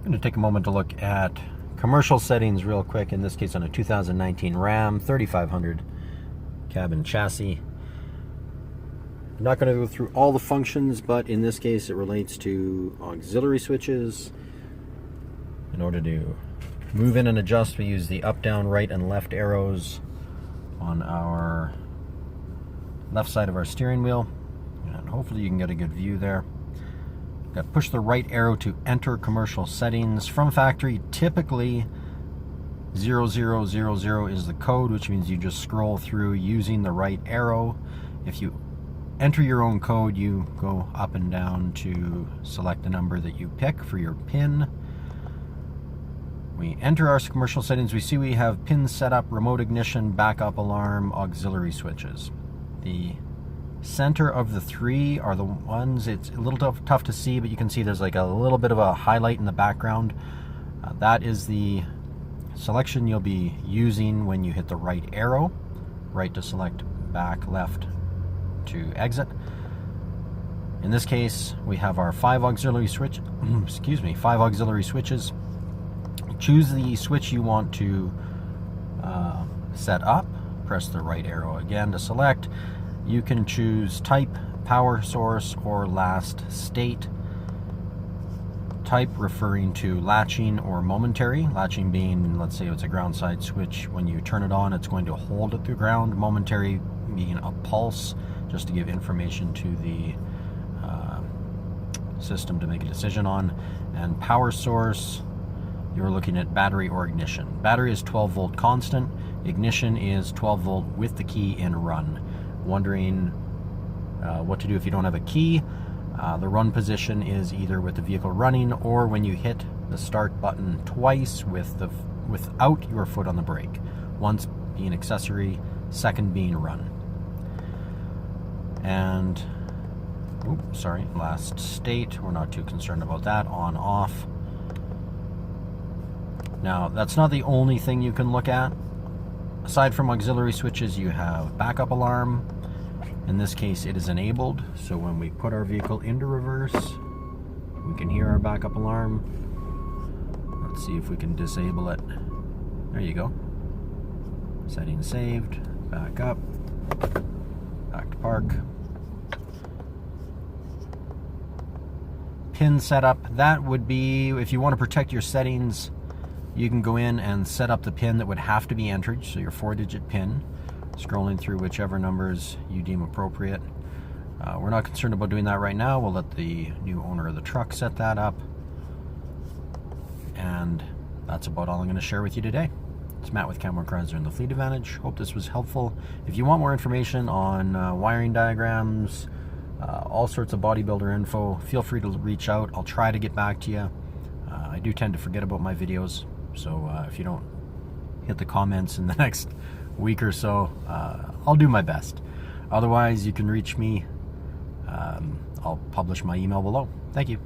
I'm going to take a moment to look at commercial settings real quick, in this case on a 2019 Ram 3500 cabin chassis. I'm not going to go through all the functions, but in this case it relates to auxiliary switches. In order to move in and adjust, we use the up, down, right, and left arrows on our left side of our steering wheel, and hopefully you can get a good view there. Got push the right arrow to enter commercial settings. From factory, typically 0000 is the code, which means you just scroll through using the right arrow. If you enter your own code, you go up and down to select the number that you pick for your PIN. We enter our commercial settings. We see we have PIN setup, remote ignition, backup alarm, auxiliary switches. The center of the three are the ones, it's a little tough to see, but you can see there's like a little bit of a highlight in the background. That is the selection you'll be using when you hit the right arrow. Right to select, back, left to exit. In this case, we have our 5 auxiliary switches. Choose the switch you want to set up. Press the right arrow again to select. You can choose type, power source, or last state. Type referring to latching or momentary. Latching being, let's say it's a ground side switch. When you turn it on, it's going to hold at the ground. Momentary being a pulse, just to give information to the system to make a decision on. And power source, you're looking at battery or ignition. Battery is 12 volt constant. Ignition is 12 volt with the key in run. Wondering what to do if you don't have a key. The run position is either with the vehicle running or when you hit the start button twice without your foot on the brake. Once being accessory, second being run. And last state, we're not too concerned about that. On, off. Now, that's not the only thing you can look at. Aside from auxiliary switches, you have backup alarm. In this case, it is enabled, so when we put our vehicle into reverse, we can hear our backup alarm. Let's see if we can disable it. There you go. Settings saved. Back up. Back to park. PIN setup. That would be, if you want to protect your settings, you can go in and set up the PIN that would have to be entered, so your 4-digit PIN, scrolling through whichever numbers you deem appropriate. We're not concerned about doing that right now. We'll let the new owner of the truck set that up. And that's about all I'm going to share with you today. It's Matt with Canmore Chrysler and the Fleet Advantage. Hope this was helpful. If you want more information on wiring diagrams, all sorts of bodybuilder info, feel free to reach out. I'll try to get back to you. I do tend to forget about my videos, so if you don't hit the comments in the next week or so, I'll do my best. Otherwise, you can reach me. I'll publish my email below. Thank you.